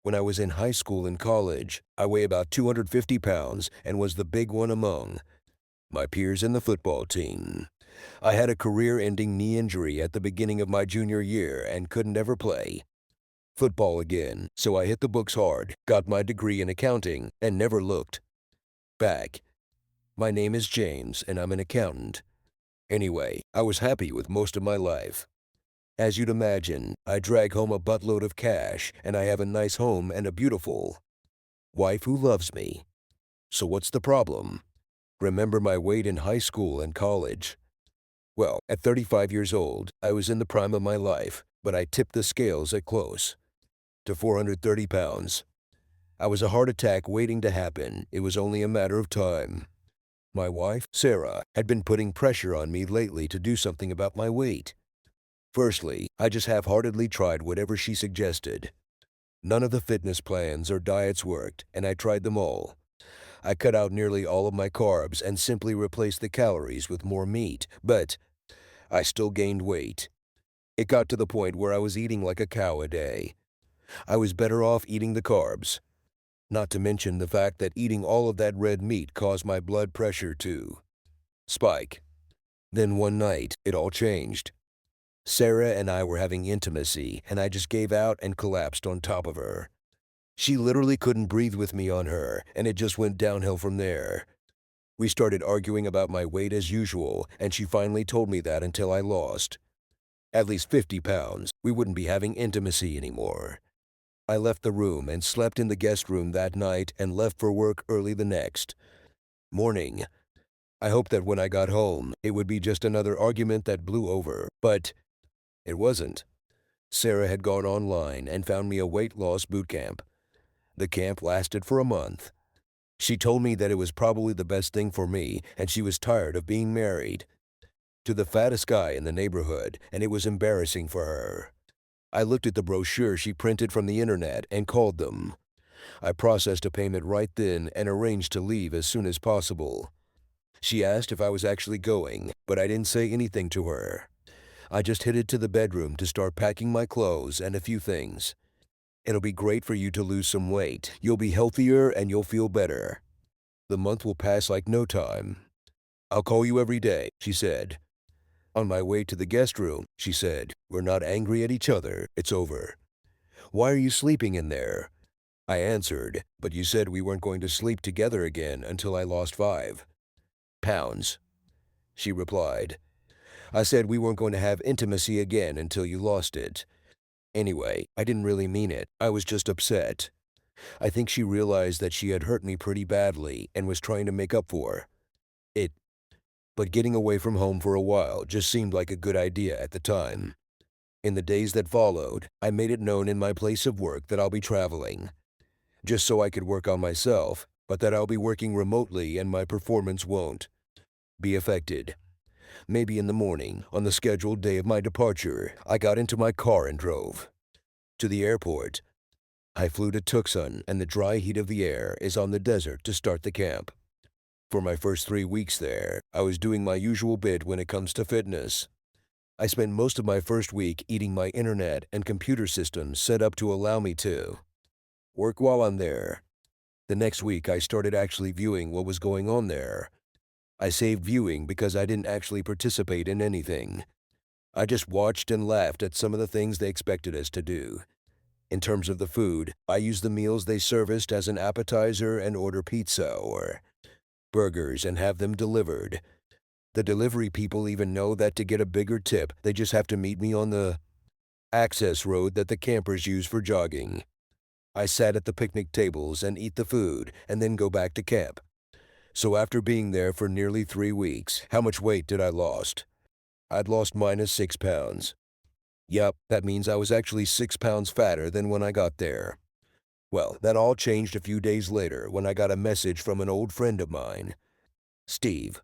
When I was in high school and college, I weigh about 250 pounds and was the big one among my peers in the football team. I had a career-ending knee injury at the beginning of my junior year and couldn't ever play football again, so I hit the books hard, got my degree in accounting, and never looked back. My name is James, and I'm an accountant. Anyway, I was happy with most of my life. As you'd imagine, I drag home a buttload of cash, and I have a nice home and a beautiful wife who loves me. So what's the problem? Remember my weight in high school and college? Well, at 35 years old, I was in the prime of my life, but I tipped the scales at close to 430 pounds. I was a heart attack waiting to happen. It was only a matter of time. My wife, Sarah, had been putting pressure on me lately to do something about my weight. Firstly, I just half-heartedly tried whatever she suggested. None of the fitness plans or diets worked, and I tried them all. I cut out nearly all of my carbs and simply replaced the calories with more meat, but I still gained weight. It got to the point where I was eating like a cow a day. I was better off eating the carbs. Not to mention the fact that eating all of that red meat caused my blood pressure to spike. Then one night, it all changed. Sarah and I were having intimacy, and I just gave out and collapsed on top of her. She literally couldn't breathe with me on her, and it just went downhill from there. We started arguing about my weight as usual, and she finally told me that until I lost at least 50 pounds, we wouldn't be having intimacy anymore. I left the room and slept in the guest room that night and left for work early the next morning. I hoped that when I got home, it would be just another argument that blew over, but it wasn't. Sarah had gone online and found me a weight loss boot camp. The camp lasted for a month. She told me that it was probably the best thing for me, and she was tired of being married to the fattest guy in the neighborhood, and it was embarrassing for her. I looked at the brochure she printed from the internet and called them. I processed a payment right then and arranged to leave as soon as possible. She asked if I was actually going, but I didn't say anything to her. I just headed to the bedroom to start packing my clothes and a few things. It'll be great for you to lose some weight. You'll be healthier and you'll feel better. The month will pass like no time. I'll call you every day, she said. On my way to the guest room, she said, "We're not angry at each other. It's over. Why are you sleeping in there?" I answered, "But you said we weren't going to sleep together again until I lost 5 pounds." She replied, "I said we weren't going to have intimacy again until you lost it." Anyway, I didn't really mean it. I was just upset. I think she realized that she had hurt me pretty badly and was trying to make up for it. But getting away from home for a while just seemed like a good idea at the time. In the days that followed, I made it known in my place of work that I'll be traveling, just so I could work on myself, but that I'll be working remotely and my performance won't be affected. Maybe in the morning, on the scheduled day of my departure, I got into my car and drove to the airport. I flew to Tucson, and the dry heat of the air is on the desert to start the camp. For my first 3 weeks there, I was doing my usual bit when it comes to fitness. I spent most of my first week eating my internet and computer systems set up to allow me to work while I'm there. The next week, I started actually viewing what was going on there. I saved viewing because I didn't actually participate in anything. I just watched and laughed at some of the things they expected us to do. In terms of the food, I used the meals they serviced as an appetizer and order pizza or burgers and have them delivered. The delivery people even know that to get a bigger tip, they just have to meet me on the access road that the campers use for jogging. I sat at the picnic tables and eat the food and then go back to camp. So after being there for nearly 3 weeks, how much weight did I lost? I'd lost minus 6 pounds. Yup, that means I was actually 6 pounds fatter than when I got there. Well, that all changed a few days later when I got a message from an old friend of mine, Steve.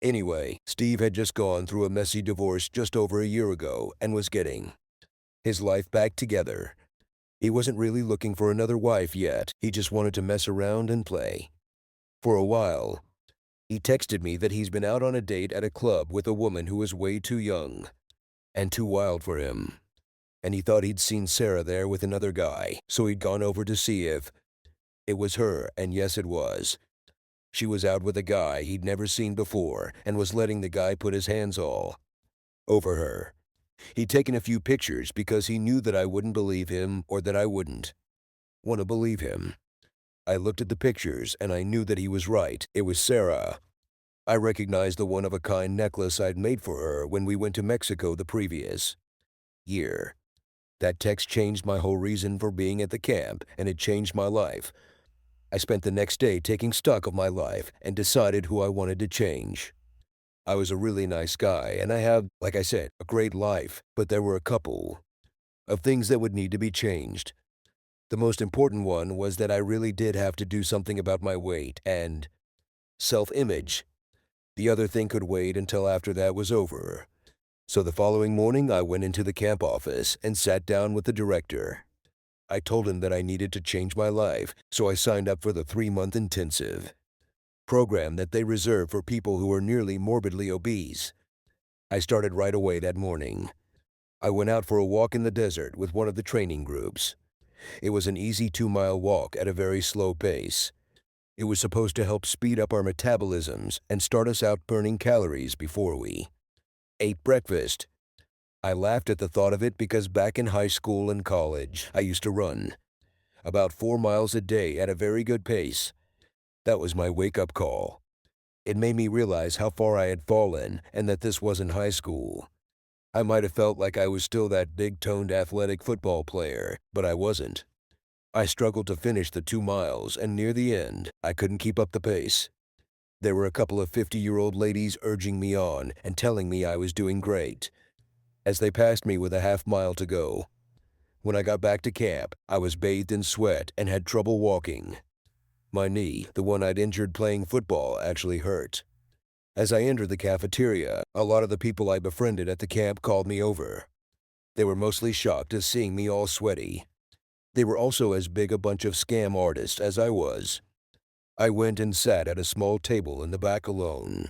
Anyway, Steve had just gone through a messy divorce just over a year ago and was getting his life back together. He wasn't really looking for another wife yet. He just wanted to mess around and play. For a while, he texted me that he's been out on a date at a club with a woman who was way too young and too wild for him. and he thought he'd seen Sarah there with another guy, so he'd gone over to see if it was her, and yes, it was. She was out with a guy he'd never seen before and was letting the guy put his hands all over her. He'd taken a few pictures because he knew that I wouldn't believe him or that I wouldn't want to believe him. I looked at the pictures and I knew that he was right. It was Sarah. I recognized the one-of-a-kind necklace I'd made for her when we went to Mexico the previous year. That text changed my whole reason for being at the camp, and it changed my life. I spent the next day taking stock of my life and decided who I wanted to change. I was a really nice guy, and I have, like I said, a great life, but there were a couple of things that would need to be changed. The most important one was that I really did have to do something about my weight and self-image. The other thing could wait until after that was over. So the following morning, I went into the camp office and sat down with the director. I told him that I needed to change my life, so I signed up for the 3-month intensive program that they reserve for people who are nearly morbidly obese. I started right away that morning. I went out for a walk in the desert with one of the training groups. It was an easy 2-mile walk at a very slow pace. It was supposed to help speed up our metabolisms and start us out burning calories before we ate breakfast. I laughed at the thought of it because back in high school and college, I used to run about 4 miles a day at a very good pace. That was my wake-up call. It made me realize how far I had fallen and that this wasn't high school. I might have felt like I was still that big-toned athletic football player, but I wasn't. I struggled to finish the 2 miles, and near the end, I couldn't keep up the pace. There were a couple of 50-year-old ladies urging me on and telling me I was doing great, as they passed me with a half-mile to go. When I got back to camp, I was bathed in sweat and had trouble walking. My knee, the one I'd injured playing football, actually hurt. As I entered the cafeteria, a lot of the people I befriended at the camp called me over. They were mostly shocked at seeing me all sweaty. They were also as big a bunch of scam artists as I was. I went and sat at a small table in the back alone.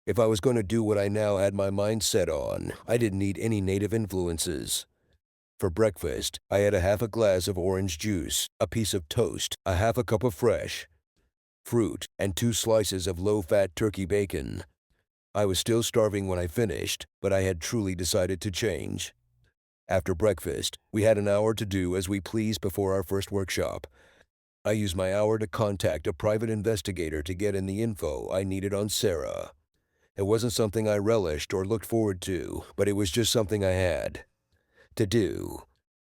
If I was going to do what I now had my mind set on, I didn't need any native influences. For breakfast, I had a half a glass of orange juice, a piece of toast, a half a cup of fresh fruit, and 2 slices of low-fat turkey bacon. I was still starving when I finished, but I had truly decided to change. After breakfast, we had an hour to do as we pleased before our first workshop. I used my hour to contact a private investigator to get in the info I needed on Sarah. It wasn't something I relished or looked forward to, but it was just something I had to do.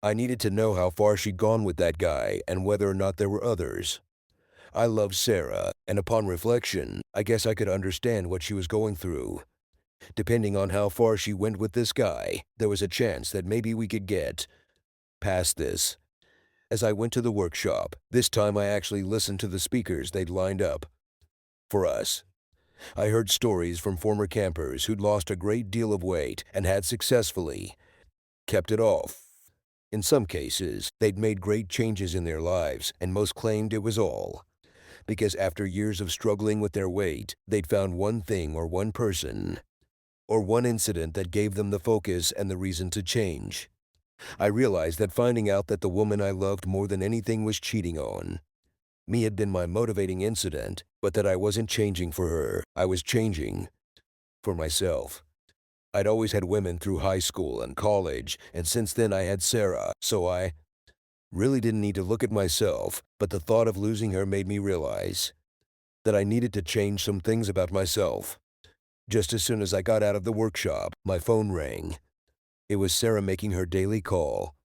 I needed to know how far she'd gone with that guy and whether or not there were others. I loved Sarah, and upon reflection, I guess I could understand what she was going through. Depending on how far she went with this guy, there was a chance that maybe we could get past this. As I went to the workshop, this time I actually listened to the speakers they'd lined up for us. I heard stories from former campers who'd lost a great deal of weight and had successfully kept it off. In some cases, they'd made great changes in their lives, and most claimed it was all because after years of struggling with their weight, they'd found one thing or one person or one incident that gave them the focus and the reason to change. I realized that finding out that the woman I loved more than anything was cheating on me had been my motivating incident, but that I wasn't changing for her. I was changing for myself. I'd always had women through high school and college, and since then I had Sarah, so I really didn't need to look at myself, but the thought of losing her made me realize that I needed to change some things about myself. Just as soon as I got out of the workshop, my phone rang. It was Sarah making her daily call.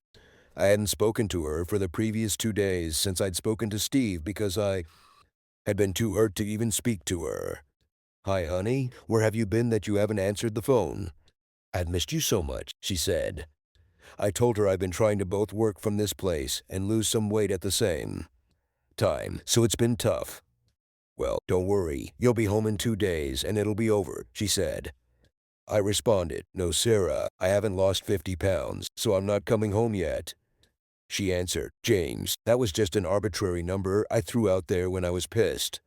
I hadn't spoken to her for the previous 2 days since I'd spoken to Steve because I had been too hurt to even speak to her. "Hi, honey. Where have you been that you haven't answered the phone?" "I'd missed you so much," she said. I told her I've been trying to both work from this place and lose some weight at the same time, so it's been tough. "Well, don't worry. You'll be home in 2 days and it'll be over," she said. I responded, "No, Sarah, I haven't lost 50 pounds, so I'm not coming home yet." She answered, "James, that was just an arbitrary number I threw out there when I was pissed.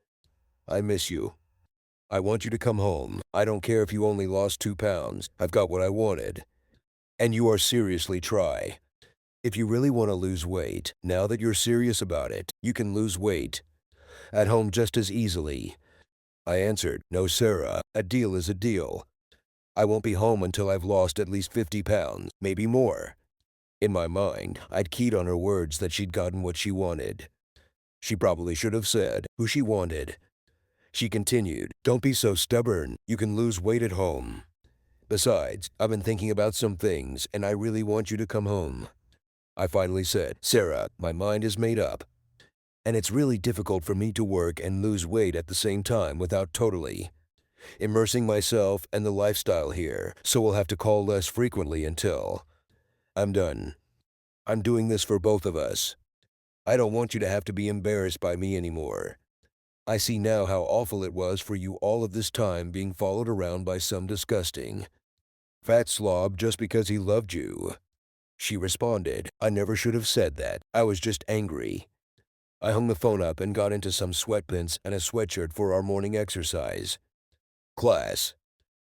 I miss you. I want you to come home. I don't care if you only lost 2 pounds. I've got what I wanted." And you are seriously try. If you really want to lose weight, now that you're serious about it, you can lose weight at home just as easily. I answered, no, Sarah, a deal is a deal. I won't be home until I've lost at least 50 pounds, maybe more. In my mind, I'd keyed on her words that she'd gotten what she wanted. She probably should have said who she wanted. She continued, don't be so stubborn. You can lose weight at home. Besides, I've been thinking about some things, and I really want you to come home. I finally said, Sarah, my mind is made up. And it's really difficult for me to work and lose weight at the same time without totally immersing myself and the lifestyle here, so we'll have to call less frequently until I'm done. I'm doing this for both of us. I don't want you to have to be embarrassed by me anymore. I see now how awful it was for you all of this time being followed around by some disgusting fat slob just because he loved you. She responded, I never should have said that. I was just angry. I hung the phone up and got into some sweatpants and a sweatshirt for our morning exercise class.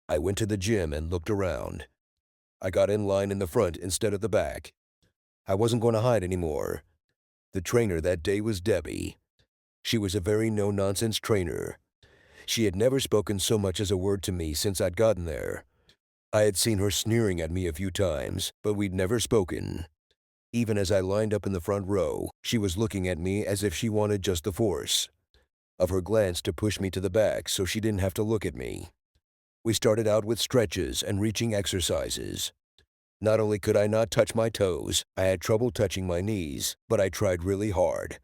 I went to the gym and looked around. I got in line in the front instead of the back. I wasn't going to hide anymore. The trainer that day was Debbie. She was a very no-nonsense trainer. She had never spoken so much as a word to me since I'd gotten there. I had seen her sneering at me a few times, but we'd never spoken. Even as I lined up in the front row, she was looking at me as if she wanted just the force of her glance to push me to the back so she didn't have to look at me. We started out with stretches and reaching exercises. Not only could I not touch my toes, I had trouble touching my knees, but I tried really hard.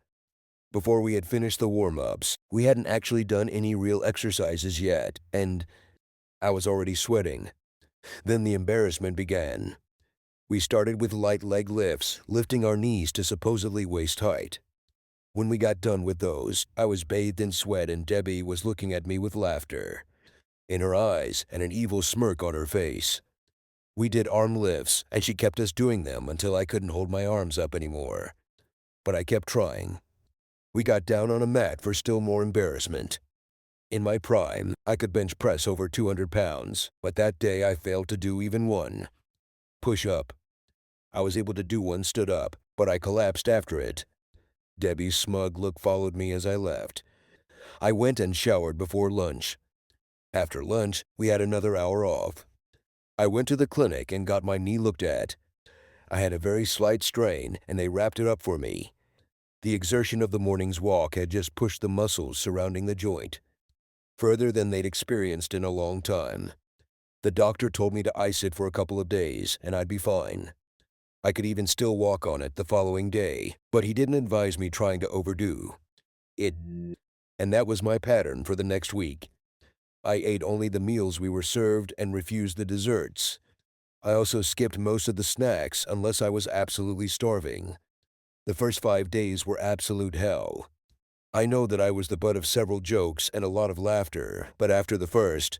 Before we had finished the warm-ups, we hadn't actually done any real exercises yet, and I was already sweating. Then the embarrassment began. We started with light leg lifts, lifting our knees to supposedly waist height. When we got done with those, I was bathed in sweat and Debbie was looking at me with laughter in her eyes and an evil smirk on her face. We did arm lifts, and she kept us doing them until I couldn't hold my arms up anymore. But I kept trying. We got down on a mat for still more embarrassment. In my prime, I could bench press over 200 pounds, but that day I failed to do even one push-up. I was able to do one stood up, but I collapsed after it. Debbie's smug look followed me as I left. I went and showered before lunch. After lunch, we had another hour off. I went to the clinic and got my knee looked at. I had a very slight strain, and they wrapped it up for me. The exertion of the morning's walk had just pushed the muscles surrounding the joint further than they'd experienced in a long time. The doctor told me to ice it for a couple of days, and I'd be fine. I could even still walk on it the following day, but he didn't advise me trying to overdo it. And that was my pattern for the next week. I ate only the meals we were served and refused the desserts. I also skipped most of the snacks unless I was absolutely starving. The first 5 days were absolute hell. I know that I was the butt of several jokes and a lot of laughter, but after the first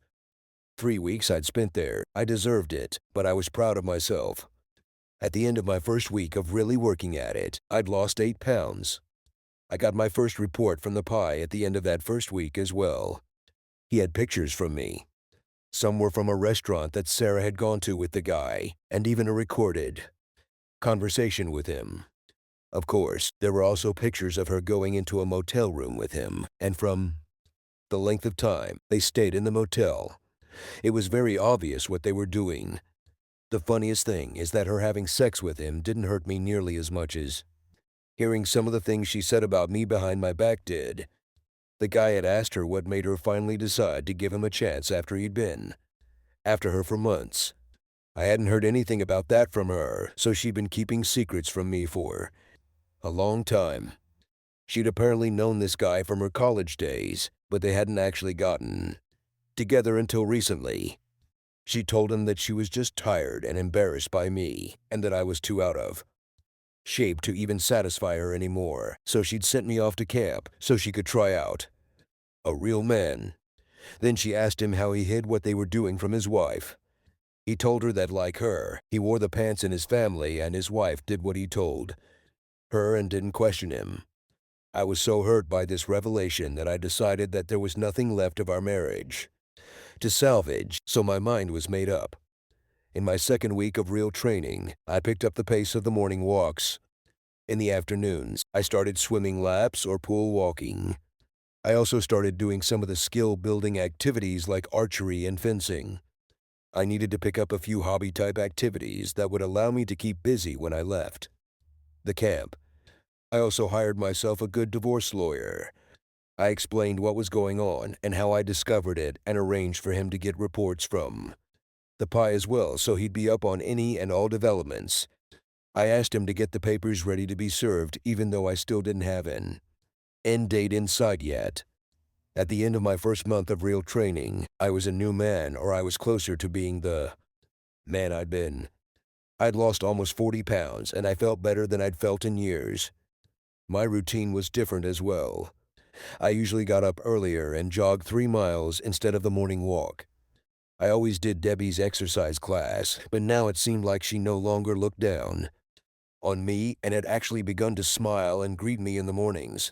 3 weeks I'd spent there, I deserved it, but I was proud of myself. At the end of my first week of really working at it, I'd lost 8 pounds. I got my first report from the pie at the end of that first week as well. He had pictures from me. Some were from a restaurant that Sarah had gone to with the guy, and even a recorded conversation with him. Of course, there were also pictures of her going into a motel room with him, and from the length of time they stayed in the motel. It was very obvious what they were doing. The funniest thing is that her having sex with him didn't hurt me nearly as much as hearing some of the things she said about me behind my back did. The guy had asked her what made her finally decide to give him a chance after he'd been after her for months. I hadn't heard anything about that from her, so she'd been keeping secrets from me for a long time. She'd apparently known this guy from her college days, but they hadn't actually gotten together until recently. She told him that she was just tired and embarrassed by me, and that I was too out of shape to even satisfy her anymore, so she'd sent me off to camp so she could try out a real man. Then she asked him how he hid what they were doing from his wife. He told her that, like her, he wore the pants in his family and his wife did what he told her and didn't question him. I was so hurt by this revelation that I decided that there was nothing left of our marriage to salvage, so my mind was made up. In my second week of real training, I picked up the pace of the morning walks. In the afternoons, I started swimming laps or pool walking. I also started doing some of the skill-building activities like archery and fencing. I needed to pick up a few hobby-type activities that would allow me to keep busy when I left the camp. I also hired myself a good divorce lawyer. I explained what was going on and how I discovered it and arranged for him to get reports from the PI as well so he'd be up on any and all developments. I asked him to get the papers ready to be served even though I still didn't have an end date in sight yet. At the end of my first month of real training, I was a new man, or I was closer to being the man I'd been. I'd lost almost 40 pounds and I felt better than I'd felt in years. My routine was different as well. I usually got up earlier and jogged 3 miles instead of the morning walk. I always did Debbie's exercise class, but now it seemed like she no longer looked down on me and had actually begun to smile and greet me in the mornings.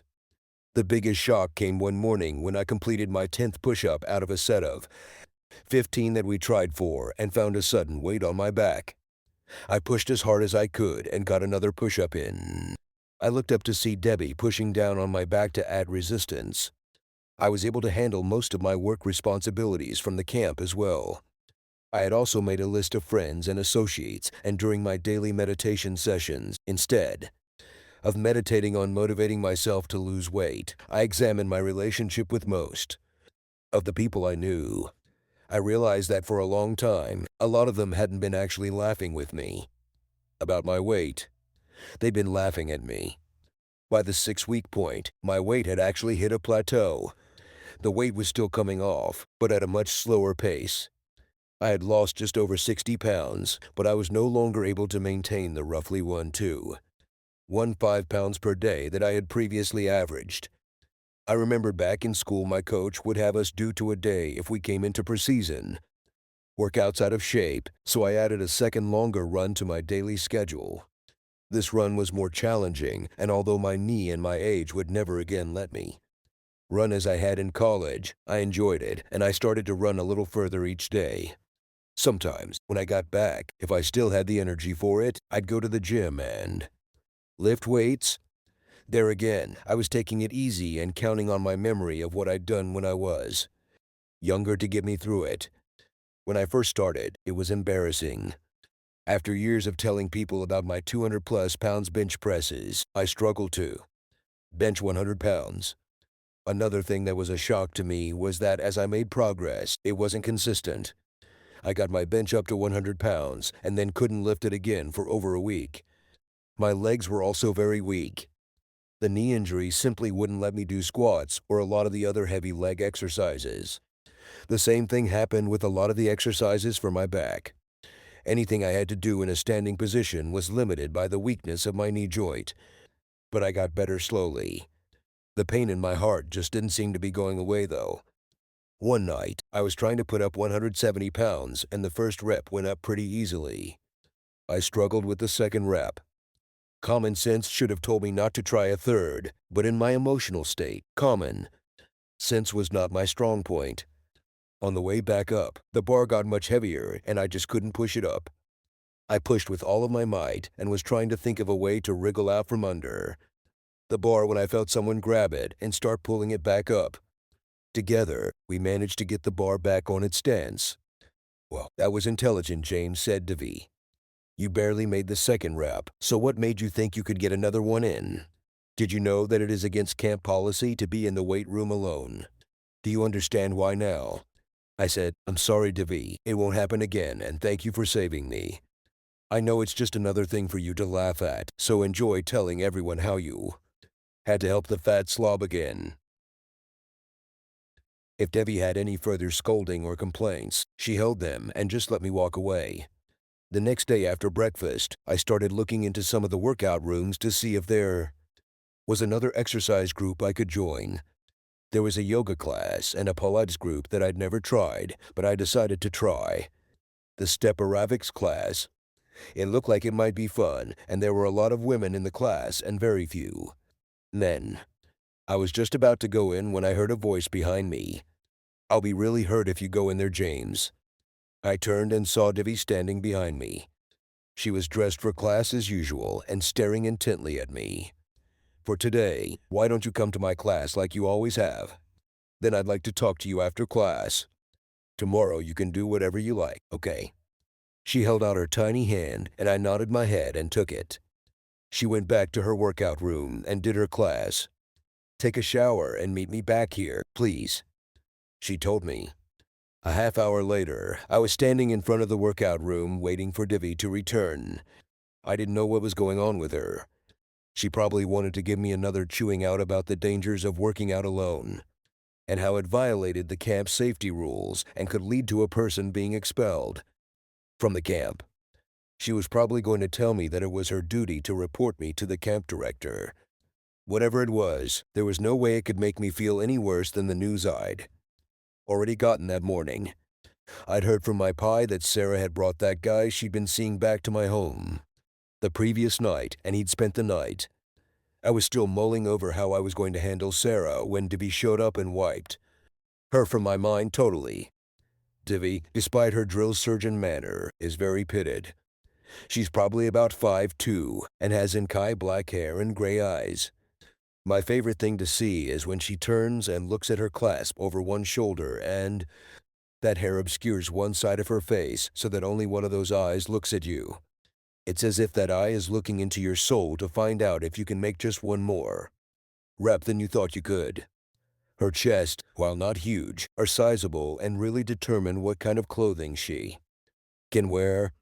The biggest shock came one morning when I completed my 10th push-up out of a set of 15 that we tried for and found a sudden weight on my back. I pushed as hard as I could and got another push-up in. I looked up to see Debbie pushing down on my back to add resistance. I was able to handle most of my work responsibilities from the camp as well. I had also made a list of friends and associates, and during my daily meditation sessions, instead of meditating on motivating myself to lose weight, I examined my relationship with most of the people I knew. I realized that for a long time, a lot of them hadn't been actually laughing with me about my weight. They'd been laughing at me. By the 6-week point, my weight had actually hit a plateau. The weight was still coming off, but at a much slower pace. I had lost just over 60 pounds, but I was no longer able to maintain the roughly 1.5 pounds per day that I had previously averaged. I remember back in school my coach would have us do to a day if we came into preseason workouts out of shape, so I added a second longer run to my daily schedule. This run was more challenging, and although my knee and my age would never again let me run as I had in college, I enjoyed it, and I started to run a little further each day. Sometimes, when I got back, if I still had the energy for it, I'd go to the gym and lift weights. There again, I was taking it easy and counting on my memory of what I'd done when I was younger to get me through it. When I first started, it was embarrassing. After years of telling people about my 200-plus pounds bench presses, I struggled to bench 100 pounds. Another thing that was a shock to me was that as I made progress, it wasn't consistent. I got my bench up to 100 pounds and then couldn't lift it again for over a week. My legs were also very weak. The knee injury simply wouldn't let me do squats or a lot of the other heavy leg exercises. The same thing happened with a lot of the exercises for my back. Anything I had to do in a standing position was limited by the weakness of my knee joint. But I got better slowly. The pain in my heart just didn't seem to be going away though. One night, I was trying to put up 170 pounds and the first rep went up pretty easily. I struggled with the second rep. Common sense should have told me not to try a third, but in my emotional state, common sense was not my strong point. On the way back up, the bar got much heavier and I just couldn't push it up. I pushed with all of my might and was trying to think of a way to wriggle out from under the bar when I felt someone grab it and start pulling it back up. Together, we managed to get the bar back on its stance. Well, that was intelligent, James said to V. You barely made the second rep, so what made you think you could get another one in? Did you know that it is against camp policy to be in the weight room alone? Do you understand why now? I said, I'm sorry, Devi. It won't happen again, and thank you for saving me. I know it's just another thing for you to laugh at, so enjoy telling everyone how you had to help the fat slob again. If Debbie had any further scolding or complaints, she held them and just let me walk away. The next day after breakfast, I started looking into some of the workout rooms to see if there was another exercise group I could join. There was a yoga class and a Pilates group that I'd never tried, but I decided to try. The step aerobics class. It looked like it might be fun, and there were a lot of women in the class and very few men. I was just about to go in when I heard a voice behind me. I'll be really hurt if you go in there, James. I turned and saw Divi standing behind me. She was dressed for class as usual and staring intently at me. "For today, why don't you come to my class like you always have? Then I'd like to talk to you after class. Tomorrow you can do whatever you like, okay?" She held out her tiny hand, and I nodded my head and took it. She went back to her workout room and did her class. "Take a shower and meet me back here, please," she told me. A half hour later, I was standing in front of the workout room waiting for Divi to return. I didn't know what was going on with her. She probably wanted to give me another chewing out about the dangers of working out alone, and how it violated the camp's safety rules and could lead to a person being expelled from the camp. She was probably going to tell me that it was her duty to report me to the camp director. Whatever it was, there was no way it could make me feel any worse than the news I'd already gotten that morning. I'd heard from my pie that Sarah had brought that guy she'd been seeing back to my home the previous night, and he'd spent the night. I was still mulling over how I was going to handle Sarah when Divi showed up and wiped her from my mind totally. Divi, despite her drill surgeon manner, is very pitted. She's probably about 5'2" and has Inkai black hair and gray eyes. My favorite thing to see is when she turns and looks at her clasp over one shoulder and that hair obscures one side of her face so that only one of those eyes looks at you. It's as if that eye is looking into your soul to find out if you can make just one more rep than you thought you could. Her chest, while not huge, are sizable and really determine what kind of clothing she can wear.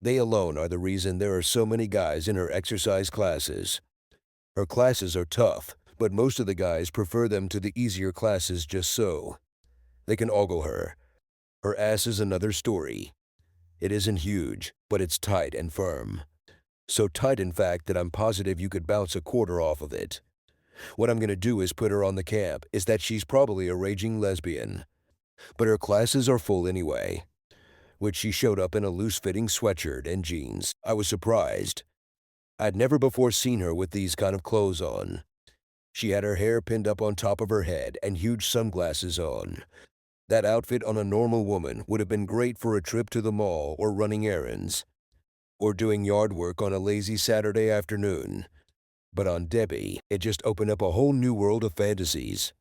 They alone are the reason there are so many guys in her exercise classes. Her classes are tough, but most of the guys prefer them to the easier classes just so they can ogle her. Her ass is another story. It isn't huge, but it's tight and firm. So tight, in fact, that I'm positive you could bounce a quarter off of it. What I'm going to do is put her on the camp is that she's probably a raging lesbian. But her classes are full anyway. Which she showed up in a loose-fitting sweatshirt and jeans. I was surprised. I'd never before seen her with these kind of clothes on. She had her hair pinned up on top of her head and huge sunglasses on. That outfit on a normal woman would have been great for a trip to the mall or running errands, or doing yard work on a lazy Saturday afternoon. But on Debbie, it just opened up a whole new world of fantasies.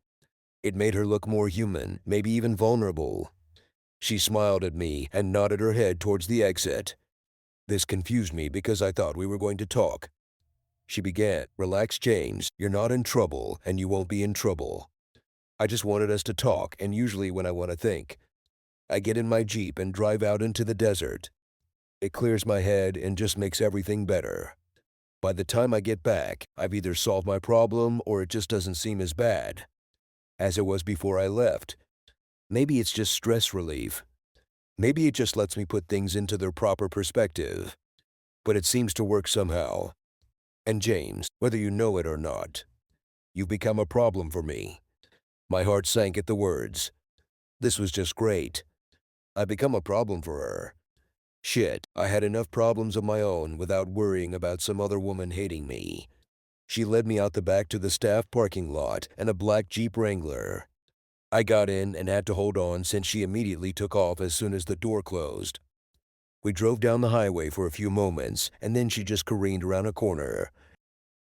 It made her look more human, maybe even vulnerable. She smiled at me and nodded her head towards the exit. This confused me because I thought we were going to talk. She began, "Relax, James, you're not in trouble, and you won't be in trouble. I just wanted us to talk, and usually when I want to think, I get in my Jeep and drive out into the desert. It clears my head and just makes everything better. By the time I get back, I've either solved my problem or it just doesn't seem as bad as it was before I left. Maybe it's just stress relief. Maybe it just lets me put things into their proper perspective. But it seems to work somehow. And James, whether you know it or not, you've become a problem for me." My heart sank at the words. This was just great. I've become a problem for her. Shit, I had enough problems of my own without worrying about some other woman hating me. She led me out the back to the staff parking lot and a black Jeep Wrangler. I got in and had to hold on since she immediately took off as soon as the door closed. We drove down the highway for a few moments, and then she just careened around a corner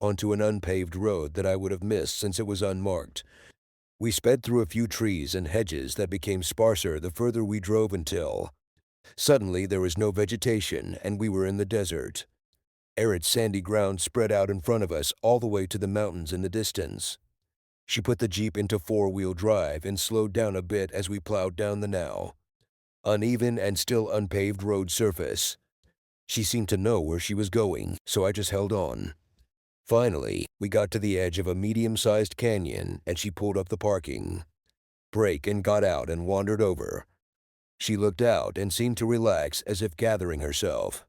onto an unpaved road that I would have missed since it was unmarked. We sped through a few trees and hedges that became sparser the further we drove until suddenly there was no vegetation and we were in the desert. Arid sandy ground spread out in front of us all the way to the mountains in the distance. She put the Jeep into four-wheel drive and slowed down a bit as we plowed down the now uneven and still unpaved road surface. She seemed to know where she was going, so I just held on. Finally, we got to the edge of a medium-sized canyon and she pulled up the parking brake and got out and wandered over. She looked out and seemed to relax as if gathering herself.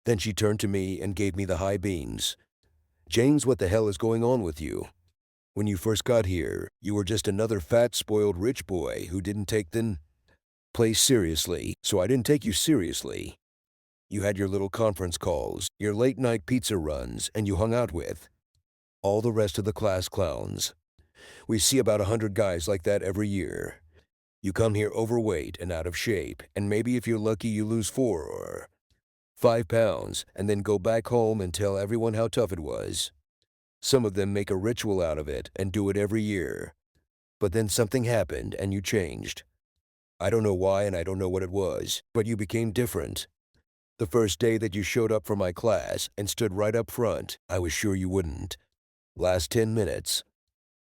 Then she turned to me and gave me the high beams. "James, what the hell is going on with you? When you first got here, you were just another fat, spoiled rich boy who didn't take the place seriously, so I didn't take you seriously. You had your little conference calls, your late-night pizza runs, and you hung out with all the rest of the class clowns. We see about 100 guys like that every year. You come here overweight and out of shape, and maybe if you're lucky you lose 4 or 5 pounds, and then go back home and tell everyone how tough it was. Some of them make a ritual out of it and do it every year. But then something happened and you changed. I don't know why and I don't know what it was, but you became different. The first day that you showed up for my class and stood right up front, I was sure you wouldn't. Last 10 minutes.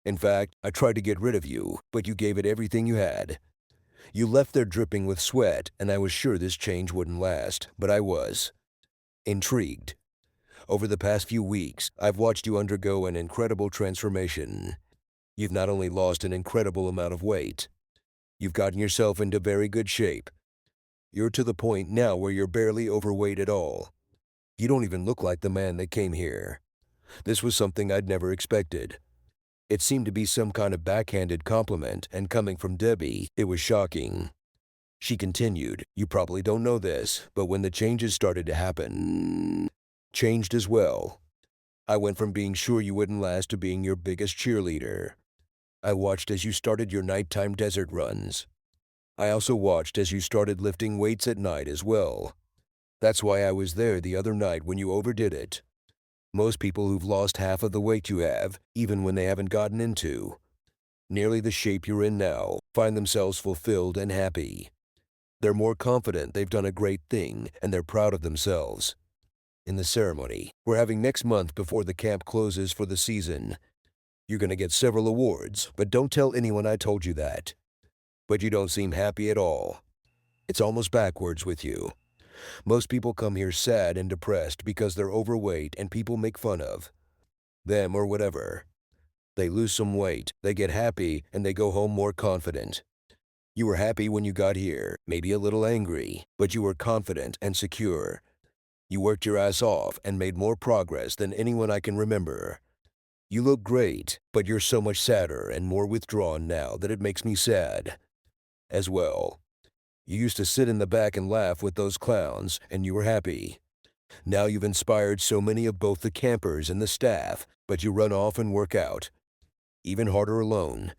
In fact, I tried to get rid of you, but you gave it everything you had. You left there dripping with sweat, and I was sure this change wouldn't last, but I was intrigued. Over the past few weeks, I've watched you undergo an incredible transformation. You've not only lost an incredible amount of weight, you've gotten yourself into very good shape. You're to the point now where you're barely overweight at all. You don't even look like the man that came here. This was something I'd never expected. It seemed to be some kind of backhanded compliment, and coming from Debbie, it was shocking. She continued, "You probably don't know this, but when the changes started to happen, changed as well. I went from being sure you wouldn't last to being your biggest cheerleader. I watched as you started your nighttime desert runs. I also watched as you started lifting weights at night as well. That's why I was there the other night when you overdid it. Most people who've lost half of the weight you have, even when they haven't gotten into nearly the shape you're in now, find themselves fulfilled and happy. They're more confident they've done a great thing, and they're proud of themselves. In the ceremony we're having next month before the camp closes for the season, you're going to get several awards, but don't tell anyone I told you that. But you don't seem happy at all. It's almost backwards with you. Most people come here sad and depressed because they're overweight and people make fun of them or whatever. They lose some weight, they get happy, and they go home more confident. You were happy when you got here, maybe a little angry, but you were confident and secure. You worked your ass off and made more progress than anyone I can remember. You look great, but you're so much sadder and more withdrawn now that it makes me sad as well. You used to sit in the back and laugh with those clowns, and you were happy. Now you've inspired so many of both the campers and the staff, but you run off and work out. Even harder alone.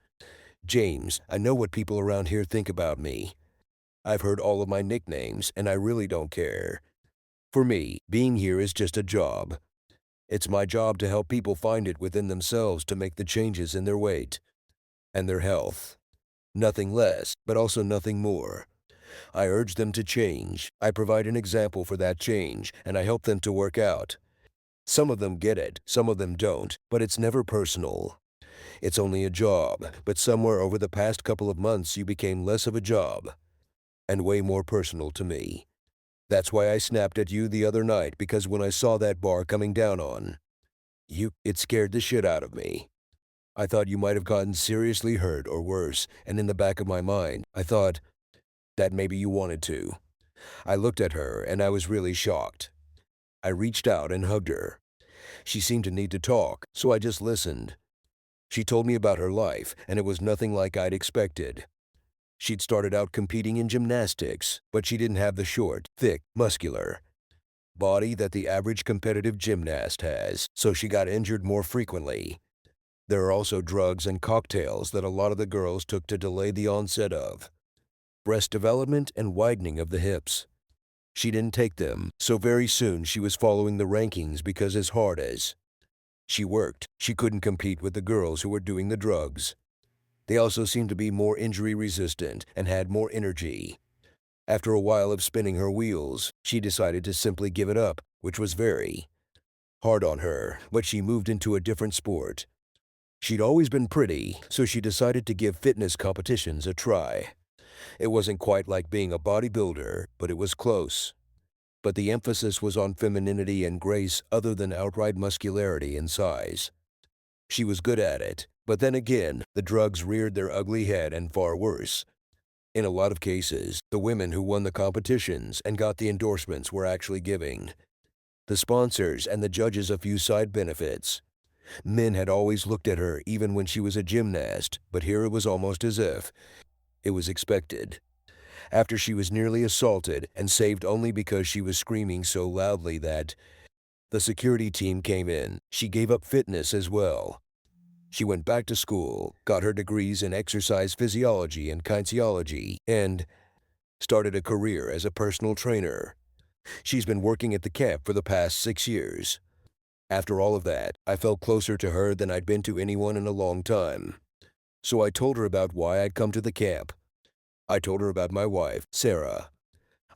James, I know what people around here think about me. I've heard all of my nicknames, and I really don't care. For me, being here is just a job. It's my job to help people find it within themselves to make the changes in their weight and their health. Nothing less, but also nothing more. I urge them to change. I provide an example for that change, and I help them to work out. Some of them get it, some of them don't, but it's never personal. It's only a job, but somewhere over the past couple of months you became less of a job and way more personal to me. That's why I snapped at you the other night, because when I saw that bar coming down on you, it scared the shit out of me. I thought you might have gotten seriously hurt or worse, and in the back of my mind, I thought that maybe you wanted to. I looked at her and I was really shocked. I reached out and hugged her. She seemed to need to talk, so I just listened. She told me about her life, and it was nothing like I'd expected. She'd started out competing in gymnastics, but she didn't have the short, thick, muscular body that the average competitive gymnast has, so she got injured more frequently. There are also drugs and cocktails that a lot of the girls took to delay the onset of breast development and widening of the hips. She didn't take them, so very soon she was following the rankings because as hard as she worked, she couldn't compete with the girls who were doing the drugs. They also seemed to be more injury resistant and had more energy. After a while of spinning her wheels, she decided to simply give it up, which was very hard on her, but she moved into a different sport. She'd always been pretty, so she decided to give fitness competitions a try. It wasn't quite like being a bodybuilder, but it was close. But the emphasis was on femininity and grace other than outright muscularity and size. She was good at it, but then again, the drugs reared their ugly head, and far worse. In a lot of cases, the women who won the competitions and got the endorsements were actually giving the sponsors and the judges a few side benefits. Men had always looked at her even when she was a gymnast, but here it was almost as if it was expected. After she was nearly assaulted and saved only because she was screaming so loudly that the security team came in, she gave up fitness as well. She went back to school, got her degrees in exercise physiology and kinesiology, and started a career as a personal trainer. She's been working at the camp for the past 6 years. After all of that, I felt closer to her than I'd been to anyone in a long time. So I told her about why I'd come to the camp. I told her about my wife, Sarah.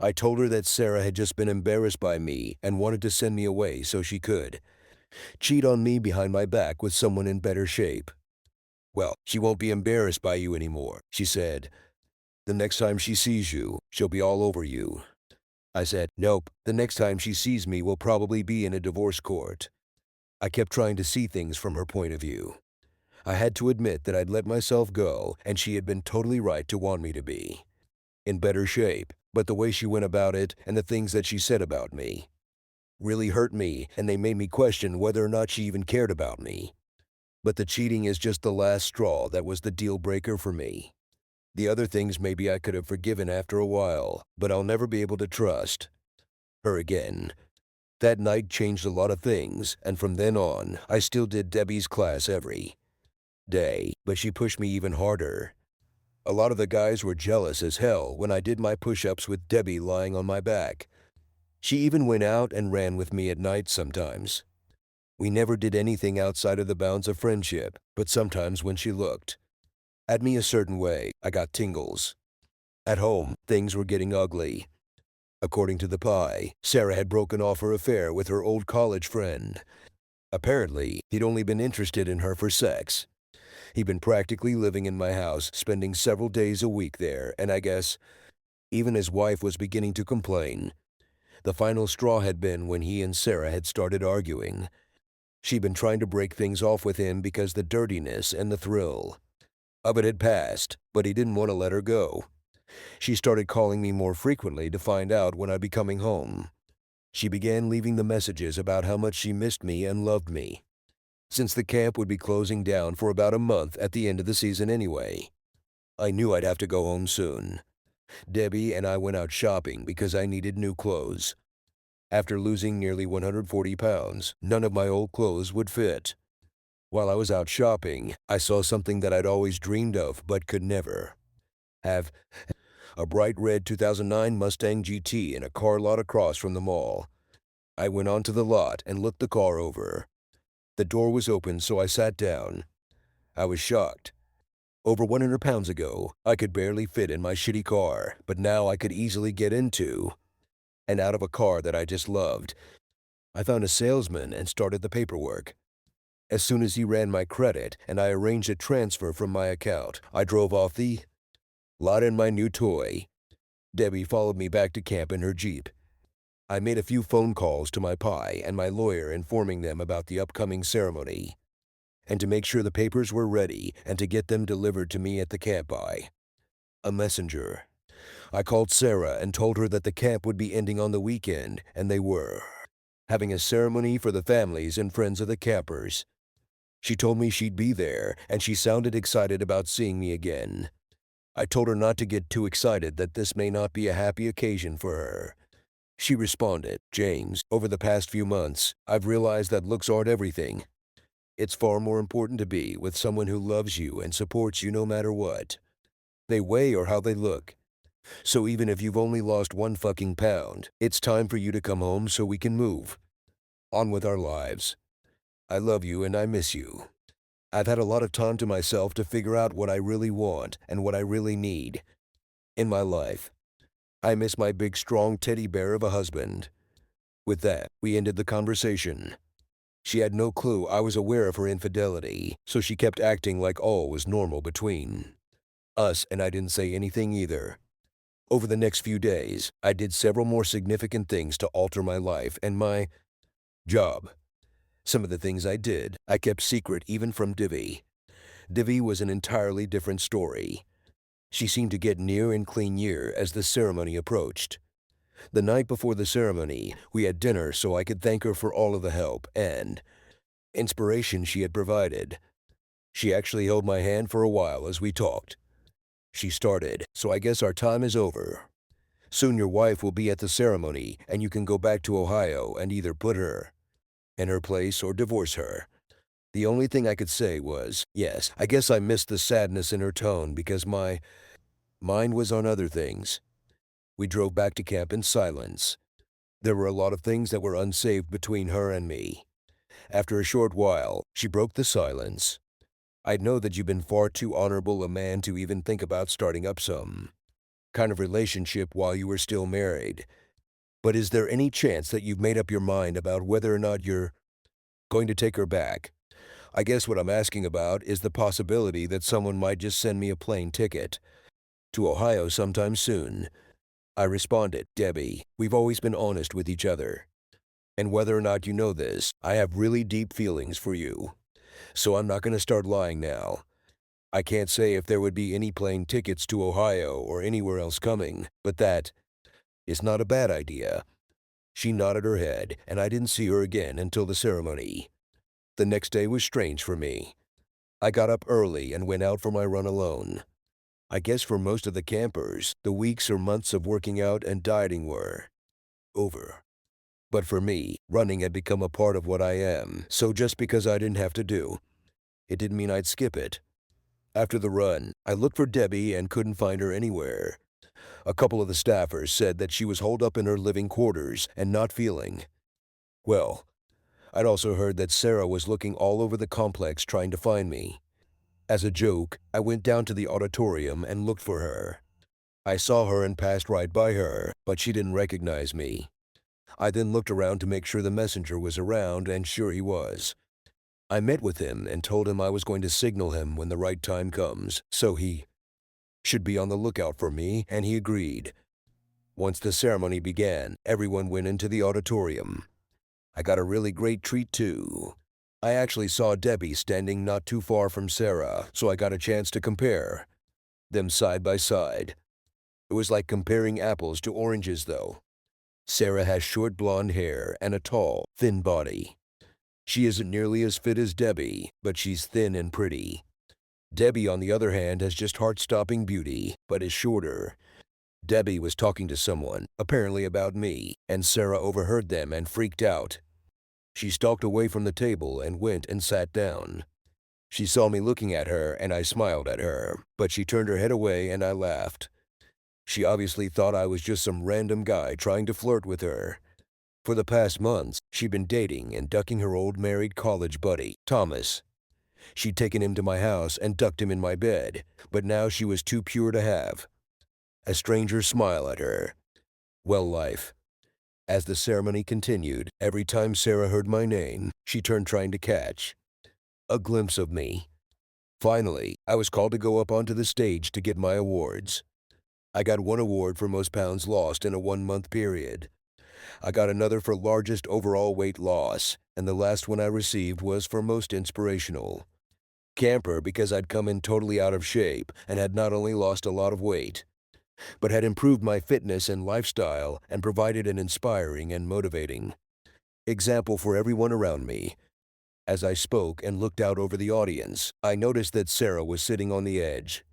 I told her that Sarah had just been embarrassed by me and wanted to send me away so she could cheat on me behind my back with someone in better shape. "Well, she won't be embarrassed by you anymore," she said. "The next time she sees you, she'll be all over you." I said, "Nope, the next time she sees me will probably be in a divorce court." I kept trying to see things from her point of view. I had to admit that I'd let myself go, and she had been totally right to want me to be in better shape, but the way she went about it and the things that she said about me really hurt me, and they made me question whether or not she even cared about me. But the cheating is just the last straw that was the deal breaker for me. The other things maybe I could have forgiven after a while, but I'll never be able to trust her again. That night changed a lot of things, and from then on, I still did Debbie's class every day, but she pushed me even harder. A lot of the guys were jealous as hell when I did my push-ups with Debbie lying on my back. She even went out and ran with me at night sometimes. We never did anything outside of the bounds of friendship, but sometimes when she looked at me a certain way, I got tingles. At home, things were getting ugly. According to the pie, Sarah had broken off her affair with her old college friend. Apparently, he'd only been interested in her for sex. He'd been practically living in my house, spending several days a week there, and I guess even his wife was beginning to complain. The final straw had been when he and Sarah had started arguing. She'd been trying to break things off with him because the dirtiness and the thrill of it had passed, but he didn't want to let her go. She started calling me more frequently to find out when I'd be coming home. She began leaving the messages about how much she missed me and loved me, since the camp would be closing down for about a month at the end of the season anyway. I knew I'd have to go home soon. Debbie and I went out shopping because I needed new clothes. After losing nearly 140 pounds, none of my old clothes would fit. While I was out shopping, I saw something that I'd always dreamed of but could never have: a bright red 2009 Mustang GT in a car lot across from the mall. I went onto the lot and looked the car over. The door was open, so I sat down. I was shocked. Over 100 pounds ago, I could barely fit in my shitty car, but now I could easily get into and out of a car that I just loved. I found a salesman and started the paperwork. As soon as he ran my credit and I arranged a transfer from my account, I drove off the lot in my new toy. Debbie followed me back to camp in her Jeep. I made a few phone calls to my pie and my lawyer informing them about the upcoming ceremony, and to make sure the papers were ready and to get them delivered to me at the camp by a messenger. I called Sarah and told her that the camp would be ending on the weekend, and they were having a ceremony for the families and friends of the campers. She told me she'd be there, and she sounded excited about seeing me again. I told her not to get too excited, that this may not be a happy occasion for her. She responded, "James, over the past few months, I've realized that looks aren't everything. It's far more important to be with someone who loves you and supports you no matter what they weigh or how they look. So even if you've only lost 1 fucking pound, it's time for you to come home so we can move on with our lives. I love you and I miss you. I've had a lot of time to myself to figure out what I really want and what I really need in my life. I miss my big, strong teddy bear of a husband." With that, we ended the conversation. She had no clue I was aware of her infidelity, so she kept acting like all was normal between us, and I didn't say anything either. Over the next few days, I did several more significant things to alter my life and my job. Some of the things I did, I kept secret even from Divi. Divi was an entirely different story. She seemed to get near and clean year as the ceremony approached. The night before the ceremony, we had dinner so I could thank her for all of the help and inspiration she had provided. She actually held my hand for a while as we talked. She started, "So I guess our time is over. Soon your wife will be at the ceremony, and you can go back to Ohio and either put her in her place or divorce her. The only thing I could say was, yes, I guess I missed the sadness in her tone because my mind was on other things. We drove back to camp in silence. There were a lot of things that were unsaved between her and me. After a short while, she broke the silence. I know that you've been far too honorable a man to even think about starting up some kind of relationship while you were still married. But is there any chance that you've made up your mind about whether or not you're going to take her back? I guess what I'm asking about is the possibility that someone might just send me a plane ticket to Ohio sometime soon. I responded, Debbie, we've always been honest with each other. And whether or not you know this, I have really deep feelings for you. So I'm not going to start lying now. I can't say if there would be any plane tickets to Ohio or anywhere else coming, but that is not a bad idea. She nodded her head, and I didn't see her again until the ceremony. The next day was strange for me. I got up early and went out for my run alone. I guess for most of the campers, the weeks or months of working out and dieting were over. But for me, running had become a part of what I am, so just because I didn't have to do, it didn't mean I'd skip it. After the run, I looked for Debbie and couldn't find her anywhere. A couple of the staffers said that she was holed up in her living quarters and not feeling well. I'd also heard that Sarah was looking all over the complex trying to find me. As a joke, I went down to the auditorium and looked for her. I saw her and passed right by her, but she didn't recognize me. I then looked around to make sure the messenger was around, and sure he was. I met with him and told him I was going to signal him when the right time comes, so he should be on the lookout for me, and he agreed. Once the ceremony began, everyone went into the auditorium. I got a really great treat too. I actually saw Debbie standing not too far from Sarah, so I got a chance to compare them side by side. It was like comparing apples to oranges though. Sarah has short blonde hair and a tall, thin body. She isn't nearly as fit as Debbie, but she's thin and pretty. Debbie, on the other hand, has just heart-stopping beauty, but is shorter. Debbie was talking to someone, apparently about me, and Sarah overheard them and freaked out. She stalked away from the table and went and sat down. She saw me looking at her and I smiled at her, but she turned her head away and I laughed. She obviously thought I was just some random guy trying to flirt with her. For the past months, she'd been dating and ducking her old married college buddy, Thomas. She'd taken him to my house and ducked him in my bed, but now she was too pure to have a stranger smile at her. Well, life. As the ceremony continued, every time Sarah heard my name, she turned trying to catch a glimpse of me. Finally, I was called to go up onto the stage to get my awards. I got one award for most pounds lost in a 1-month period. I got another for largest overall weight loss, and the last one I received was for most inspirational camper because I'd come in totally out of shape and had not only lost a lot of weight, but had improved my fitness and lifestyle and provided an inspiring and motivating example for everyone around me. As I spoke and looked out over the audience, I noticed that Sarah was sitting on the edge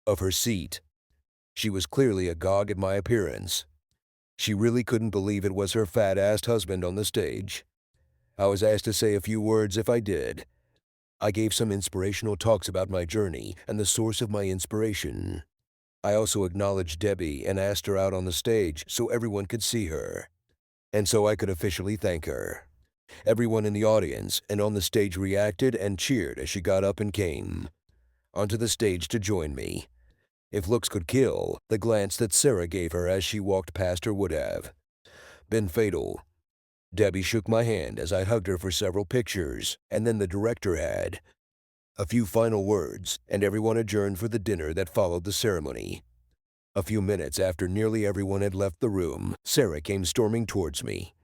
of her seat. She was clearly agog at my appearance. She really couldn't believe it was her fat-assed husband on the stage. I was asked to say a few words if I did. I gave some inspirational talks about my journey and the source of my inspiration. I also acknowledged Debbie and asked her out on the stage so everyone could see her, and so I could officially thank her. Everyone in the audience and on the stage reacted and cheered as she got up and came onto the stage to join me. If looks could kill, the glance that Sarah gave her as she walked past her would have been fatal. Debbie shook my hand as I hugged her for several pictures, and then the director had a few final words, and everyone adjourned for the dinner that followed the ceremony. A few minutes after nearly everyone had left the room, Sarah came storming towards me.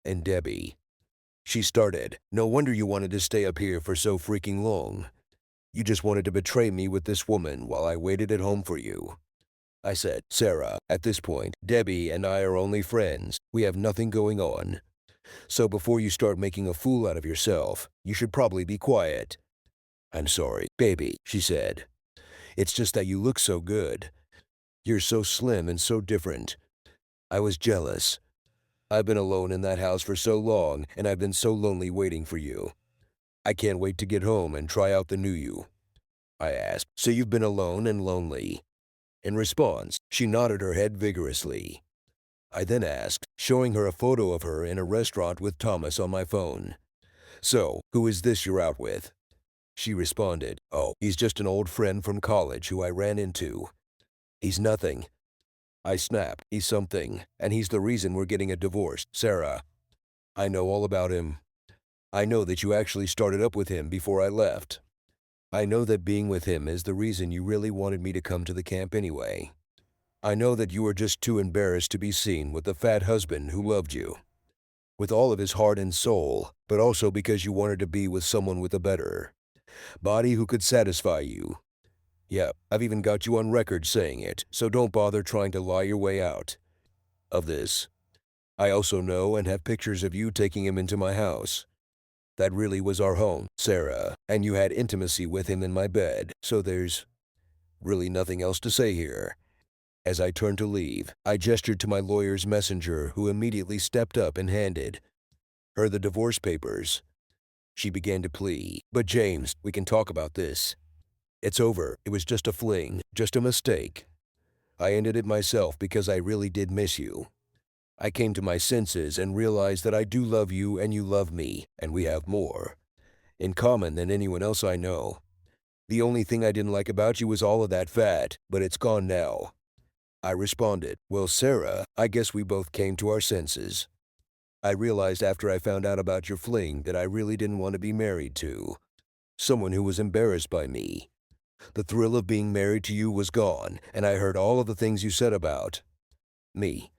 And Debbie, she started, no wonder you wanted to stay up here for so freaking long. You just wanted to betray me with this woman while I waited at home for you. I said, Sarah, at this point, Debbie and I are only friends. We have nothing going on. So before you start making a fool out of yourself, you should probably be quiet. I'm sorry, baby, she said. It's just that you look so good. You're so slim and so different. I was jealous. I've been alone in that house for so long, and I've been so lonely waiting for you. I can't wait to get home and try out the new you. I asked, so you've been alone and lonely? In response, she nodded her head vigorously. I then asked, showing her a photo of her in a restaurant with Thomas on my phone. So, who is this you're out with? She responded, oh, he's just an old friend from college who I ran into. He's nothing. I snapped, he's something, and he's the reason we're getting a divorce, Sarah. I know all about him. I know that you actually started up with him before I left. I know that being with him is the reason you really wanted me to come to the camp anyway. I know that you were just too embarrassed to be seen with the fat husband who loved you, with all of his heart and soul, but also because you wanted to be with someone with a better body who could satisfy you. Yeah, I've even got you on record saying it, so don't bother trying to lie your way out of this. I also know and have pictures of you taking him into my house. That really was our home, Sarah, and you had intimacy with him in my bed, so there's really nothing else to say here. As I turned to leave, I gestured to my lawyer's messenger, who immediately stepped up and handed her the divorce papers. She began to plead, but James, we can talk about this. It's over. It was just a fling, just a mistake. I ended it myself because I really did miss you. I came to my senses and realized that I do love you and you love me, and we have more in common than anyone else I know. The only thing I didn't like about you was all of that fat, but it's gone now. I responded, well, Sarah, I guess we both came to our senses. I realized after I found out about your fling that I really didn't want to be married to someone who was embarrassed by me. The thrill of being married to you was gone, and I heard all of the things you said about me.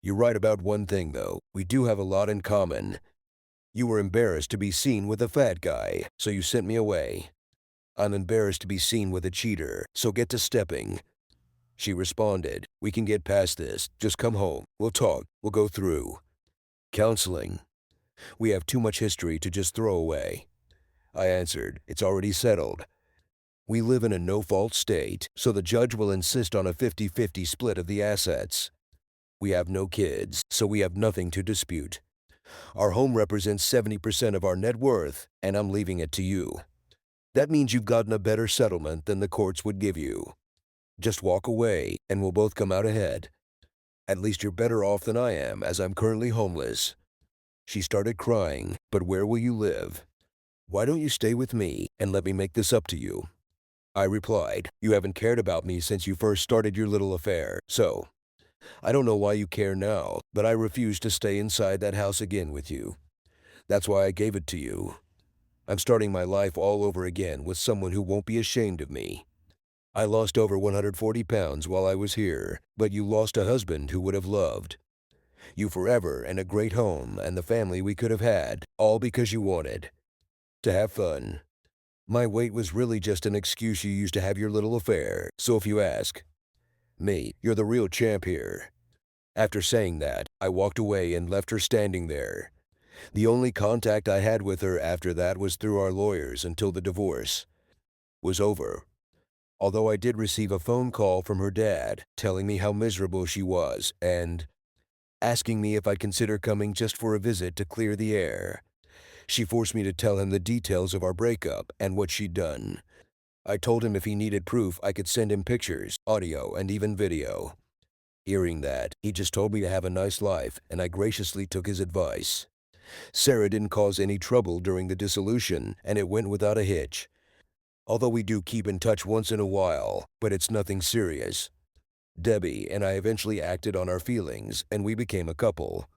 You're right about one thing, though. We do have a lot in common. You were embarrassed to be seen with a fat guy, so you sent me away. I'm embarrassed to be seen with a cheater, so get to stepping. She responded, we can get past this. Just come home. We'll talk. We'll go through counseling. We have too much history to just throw away. I answered, it's already settled. We live in a no-fault state, so the judge will insist on a 50-50 split of the assets. We have no kids, so we have nothing to dispute. Our home represents 70% of our net worth, and I'm leaving it to you. That means you've gotten a better settlement than the courts would give you. Just walk away, and we'll both come out ahead. At least you're better off than I am, as I'm currently homeless. She started crying, but where will you live? Why don't you stay with me and let me make this up to you? I replied, you haven't cared about me since you first started your little affair, so I don't know why you care now, but I refuse to stay inside that house again with you. That's why I gave it to you. I'm starting my life all over again with someone who won't be ashamed of me. I lost over 140 pounds while I was here, but you lost a husband who would have loved you forever and a great home and the family we could have had, all because you wanted to have fun. My weight was really just an excuse you used to have your little affair, so if you ask me, you're the real champ here. After saying that, I walked away and left her standing there. The only contact I had with her after that was through our lawyers until the divorce was over. Although I did receive a phone call from her dad telling me how miserable she was and asking me if I'd consider coming just for a visit to clear the air. She forced me to tell him the details of our breakup and what she'd done. I told him if he needed proof, I could send him pictures, audio, and even video. Hearing that, he just told me to have a nice life, and I graciously took his advice. Sarah didn't cause any trouble during the dissolution, and it went without a hitch. Although we do keep in touch once in a while, but it's nothing serious. Debbie and I eventually acted on our feelings, and we became a couple.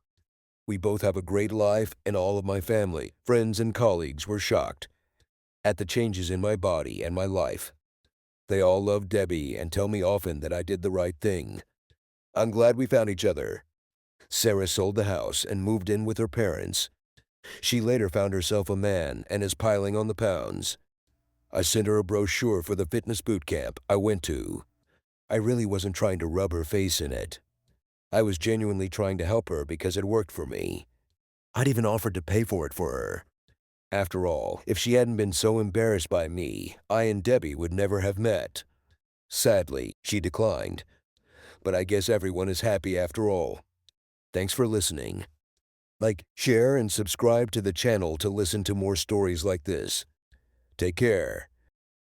We both have a great life, and all of my family, friends, and colleagues were shocked at the changes in my body and my life. They all love Debbie and tell me often that I did the right thing. I'm glad we found each other. Sarah sold the house and moved in with her parents. She later found herself a man and is piling on the pounds. I sent her a brochure for the fitness boot camp I went to. I really wasn't trying to rub her face in it. I was genuinely trying to help her because it worked for me. I'd even offered to pay for it for her. After all, if she hadn't been so embarrassed by me, I and Debbie would never have met. Sadly, she declined. But I guess everyone is happy after all. Thanks for listening. Like, share, and subscribe to the channel to listen to more stories like this. Take care.